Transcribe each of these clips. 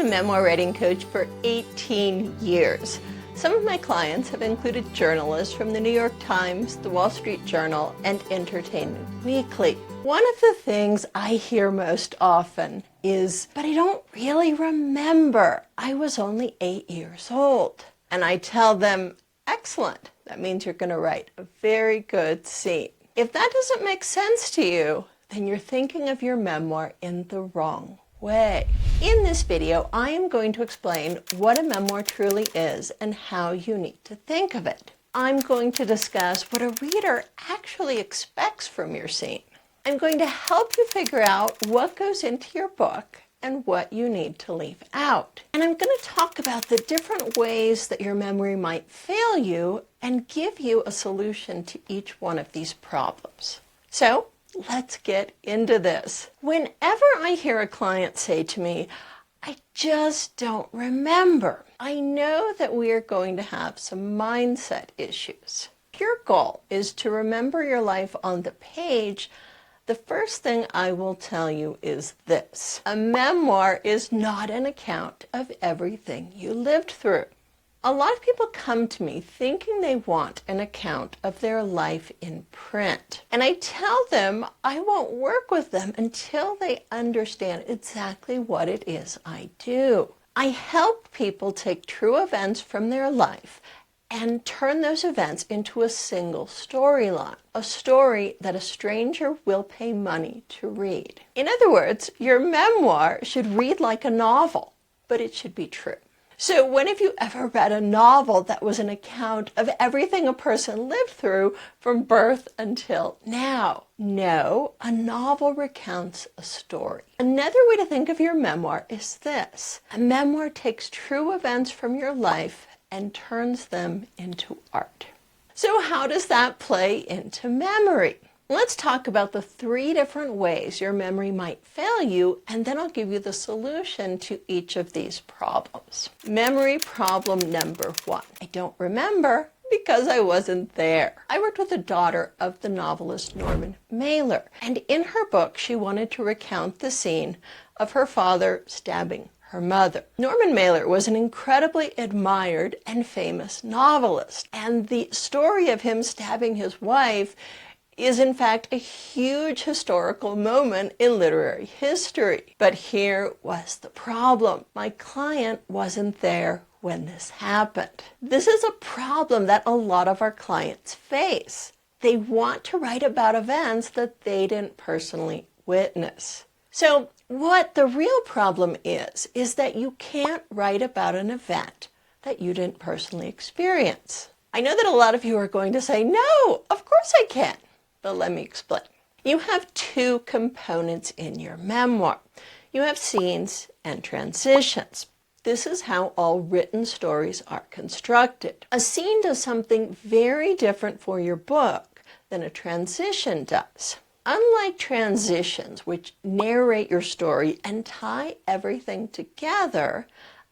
a memoir writing coach for 18 years. Some of my clients have included journalists from the New York Times, the Wall Street Journal, and Entertainment Weekly. One of the things I hear most often is, but I don't really remember. I was only 8 years old. And I tell them, excellent. That means you're going to write a very good scene. If that doesn't make sense to you, then you're thinking of your memoir in the wrong way. In this video, I am going to explain what a memoir truly is and how you need to think of it. I'm going to discuss what a reader actually expects from your scene. I'm going to help you figure out what goes into your book and what you need to leave out. And I'm going to talk about the different ways that your memory might fail you and give you a solution to each one of these problems. So, let's get into this. Whenever I hear a client say to me, I just don't remember, I know that we are going to have some mindset issues. If your goal is to remember your life on the page, the first thing I will tell you is this. A memoir is not an account of everything you lived through. A lot of people come to me thinking they want an account of their life in print. And I tell them I won't work with them until they understand exactly what it is I do. I help people take true events from their life and turn those events into a single storyline, a story that a stranger will pay money to read. In other words, your memoir should read like a novel, but it should be true. So when have you ever read a novel that was an account of everything a person lived through from birth until now? No, a novel recounts a story. Another way to think of your memoir is this. A memoir takes true events from your life and turns them into art. So how does that play into memory? Let's talk about the 3 different ways your memory might fail you, and then I'll give you the solution to each of these problems. Memory problem number 1. I don't remember because I wasn't there. I worked with the daughter of the novelist Norman Mailer, and in her book she wanted to recount the scene of her father stabbing her mother. Norman Mailer was an incredibly admired and famous novelist, and the story of him stabbing his wife is in fact a huge historical moment in literary history. But here was the problem. My client wasn't there when this happened. This is a problem that a lot of our clients face. They want to write about events that they didn't personally witness. So what the real problem is that you can't write about an event that you didn't personally experience. I know that a lot of you are going to say, no, of course I can. But let me explain. You have 2 components in your memoir. You have scenes and transitions. This is how all written stories are constructed. A scene does something very different for your book than a transition does. Unlike transitions, which narrate your story and tie everything together,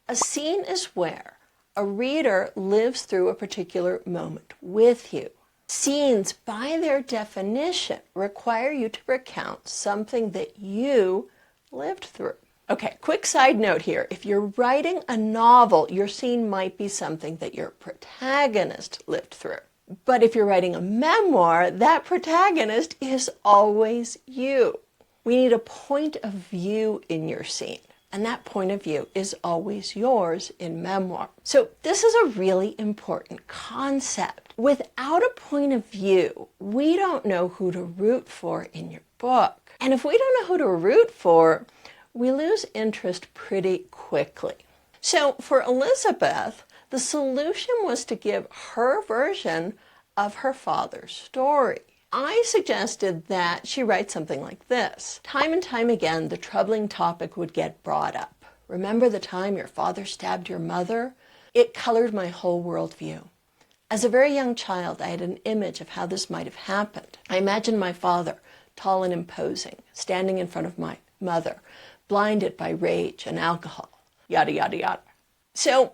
a scene is where a reader lives through a particular moment with you. Scenes, by their definition, require you to recount something that you lived through. Okay, quick side note here. If you're writing a novel, your scene might be something that your protagonist lived through. But if you're writing a memoir, that protagonist is always you. We need a point of view in your scene, and that point of view is always yours in memoir. So this is a really important concept. Without a point of view, we don't know who to root for in your book. And if we don't know who to root for, we lose interest pretty quickly. So for Elizabeth, the solution was to give her version of her father's story. I suggested that she write something like this. Time and time again, the troubling topic would get brought up. Remember the time your father stabbed your mother? It colored my whole worldview. As a very young child, I had an image of how this might have happened. I imagined my father, tall and imposing, standing in front of my mother, blinded by rage and alcohol, yada, yada, yada. So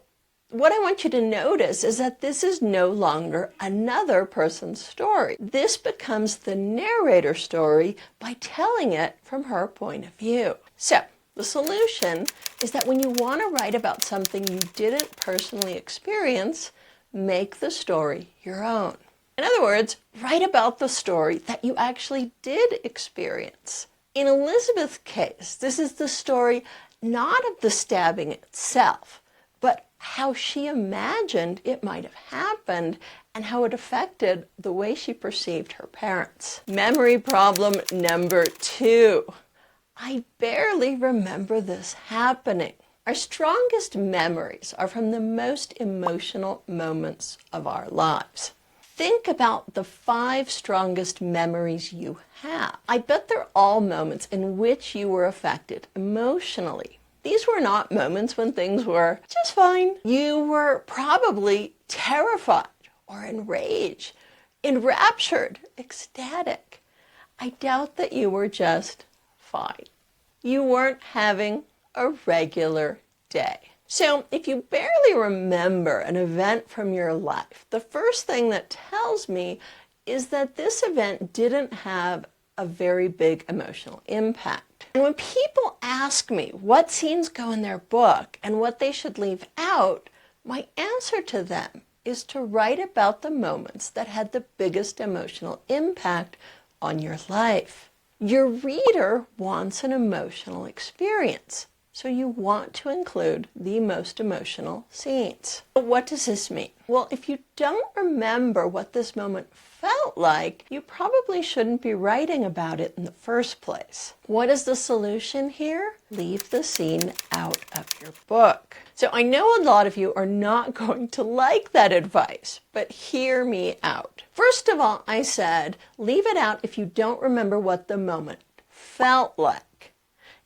what I want you to notice is that this is no longer another person's story. This becomes the narrator's story by telling it from her point of view. So The solution is that when you want to write about something you didn't personally experience, make the story your own. In other words, write about the story that you actually did experience. In Elizabeth's case, this is the story not of the stabbing itself, but how she imagined it might have happened and how it affected the way she perceived her parents. Memory problem number 2. I barely remember this happening. Our strongest memories are from the most emotional moments of our lives. Think about the 5 strongest memories you have. I bet they're all moments in which you were affected emotionally. These were not moments when things were just fine. You were probably terrified or enraged, enraptured, ecstatic. I doubt that you were just fine. You weren't having a regular day. So if you barely remember an event from your life, the first thing that tells me is that this event didn't have a very big emotional impact. And when people ask me what scenes go in their book and what they should leave out, my answer to them is to write about the moments that had the biggest emotional impact on your life. Your reader wants an emotional experience, so you want to include the most emotional scenes. But what does this mean? Well, if you don't remember what this moment felt like, you probably shouldn't be writing about it in the first place. What is the solution here? Leave the scene out of your book. So I know a lot of you are not going to like that advice, but hear me out. First of all, I said, leave it out if you don't remember what the moment felt like.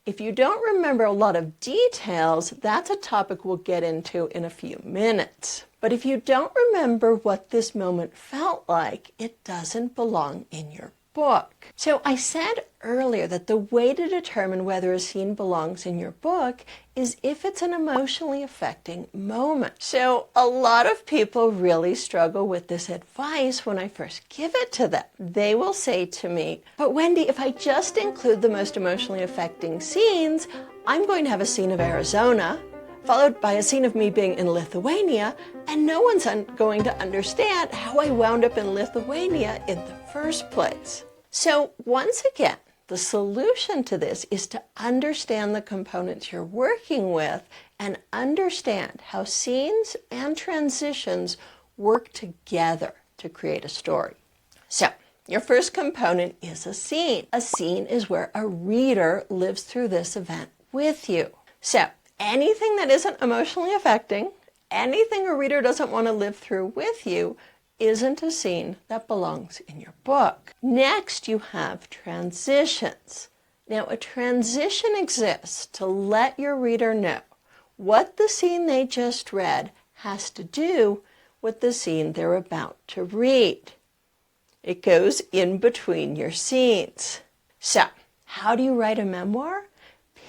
If you don't remember a lot of details, that's a topic we'll get into in a few minutes. But if you don't remember what this moment felt like, it doesn't belong in your book. So I said earlier that the way to determine whether a scene belongs in your book is if it's an emotionally affecting moment. So a lot of people really struggle with this advice when I first give it to them. They will say to me, but Wendy, if I just include the most emotionally affecting scenes, I'm going to have a scene of Arizona, followed by a scene of me being in Lithuania, and no one's going to understand how I wound up in Lithuania in the first place. So once again, the solution to this is to understand the components you're working with and understand how scenes and transitions work together to create a story. So your first component is a scene. A scene is where a reader lives through this event with you. So anything that isn't emotionally affecting, anything a reader doesn't want to live through with you, isn't a scene that belongs in your book. Next, you have transitions. Now, a transition exists to let your reader know what the scene they just read has to do with the scene they're about to read. It goes in between your scenes. So, how do you write a memoir?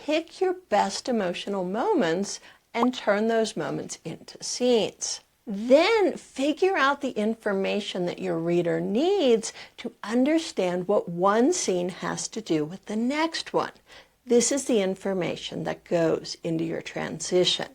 Pick your best emotional moments and turn those moments into scenes. Then figure out the information that your reader needs to understand what one scene has to do with the next one. This is the information that goes into your transition.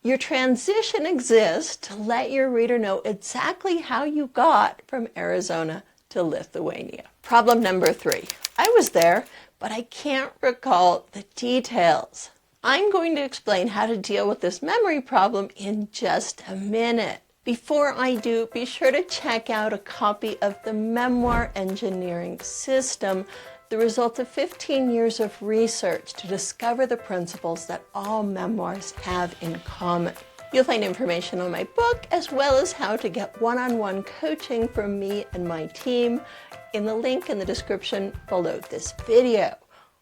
Your transition exists to let your reader know exactly how you got from Arizona to Lithuania. Problem number 3. I was there, but I can't recall the details. I'm going to explain how to deal with this memory problem in just a minute. Before I do, be sure to check out a copy of the Memoir Engineering System, the result of 15 years of research to discover the principles that all memoirs have in common. You'll find information on my book, as well as how to get one-on-one coaching from me and my team in the link in the description below this video,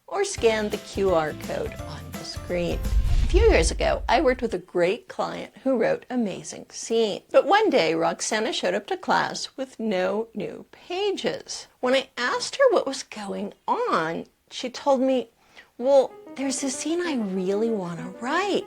or scan the QR code on the screen. A few years ago, I worked with a great client who wrote amazing scenes. But one day, Roxana showed up to class with no new pages. When I asked her what was going on, she told me, well, there's this scene I really want to write,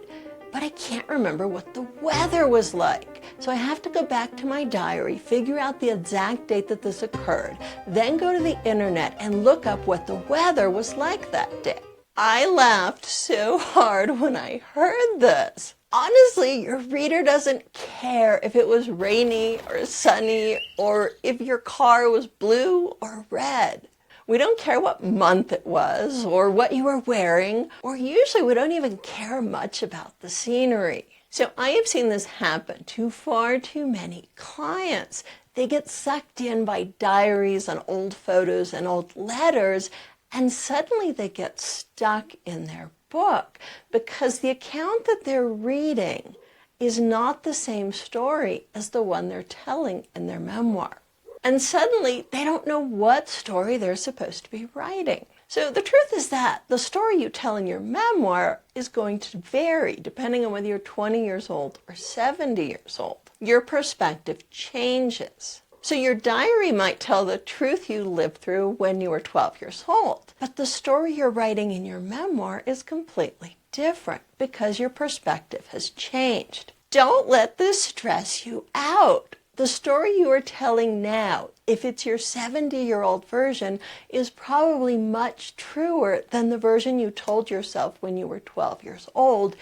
but I can't remember what the weather was like. So I have to go back to my diary, figure out the exact date that this occurred, then go to the internet and look up what the weather was like that day. I laughed so hard when I heard this. Honestly, your reader doesn't care if it was rainy or sunny or if your car was blue or red. We don't care what month it was or what you were wearing, or usually we don't even care much about the scenery. So I have seen this happen to far too many clients. They get sucked in by diaries and old photos and old letters, and suddenly they get stuck in their book because the account that they're reading is not the same story as the one they're telling in their memoir. And suddenly they don't know what story they're supposed to be writing. So the truth is that the story you tell in your memoir is going to vary depending on whether you're 20 years old or 70 years old. Your perspective changes. So your diary might tell the truth you lived through when you were 12 years old, but the story you're writing in your memoir is completely different because your perspective has changed. Don't let this stress you out. The story you are telling now, if it's your 70-year-old version, is probably much truer than the version you told yourself when you were 12 years old,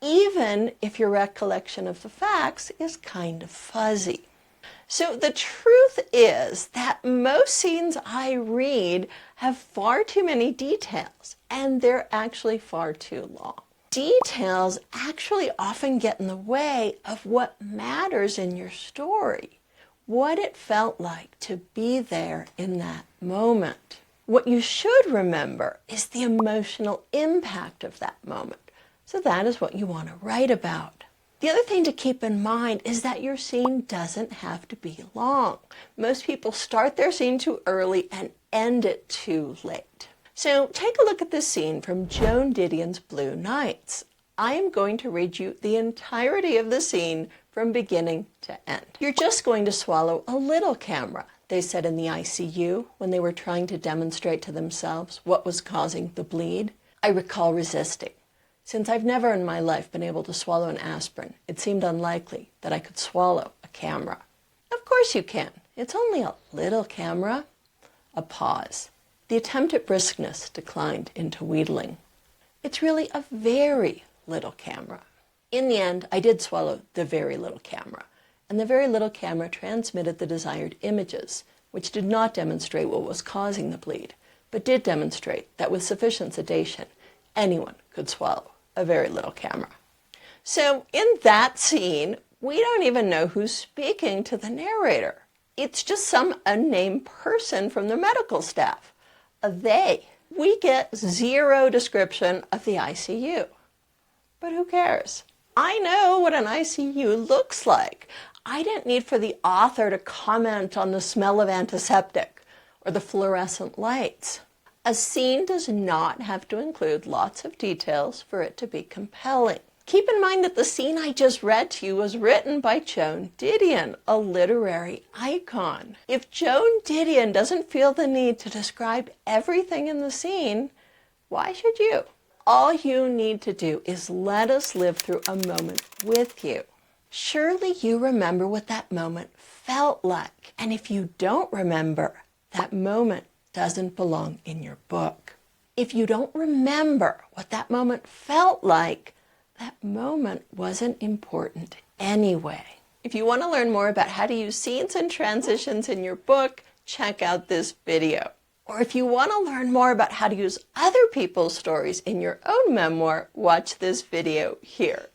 even if your recollection of the facts is kind of fuzzy. So the truth is that most scenes I read have far too many details, and they're actually far too long. Details actually often get in the way of what matters in your story, what it felt like to be there in that moment. What you should remember is the emotional impact of that moment. So that is what you want to write about. The other thing to keep in mind is that your scene doesn't have to be long. Most people start their scene too early and end it too late. So take a look at this scene from Joan Didion's Blue Nights. I am going to read you the entirety of the scene from beginning to end. You're just going to swallow a little camera, they said in the ICU when they were trying to demonstrate to themselves what was causing the bleed. I recall resisting. Since I've never in my life been able to swallow an aspirin, it seemed unlikely that I could swallow a camera. Of course you can. It's only a little camera. A pause. The attempt at briskness declined into wheedling. It's really a very little camera. In the end, I did swallow the very little camera, and the very little camera transmitted the desired images, which did not demonstrate what was causing the bleed, but did demonstrate that with sufficient sedation, anyone could swallow a very little camera. So in that scene, we don't even know who's speaking to the narrator. It's just some unnamed person from the medical staff. A they. We get zero description of the ICU. But who cares? I know what an ICU looks like. I didn't need for the author to comment on the smell of antiseptic or the fluorescent lights. A scene does not have to include lots of details for it to be compelling. Keep in mind that the scene I just read to you was written by Joan Didion, a literary icon. If Joan Didion doesn't feel the need to describe everything in the scene, why should you? All you need to do is let us live through a moment with you. Surely you remember what that moment felt like. And if you don't remember, that moment doesn't belong in your book. If you don't remember what that moment felt like, that moment wasn't important anyway. If you want to learn more about how to use scenes and transitions in your book, check out this video. Or if you want to learn more about how to use other people's stories in your own memoir, watch this video here.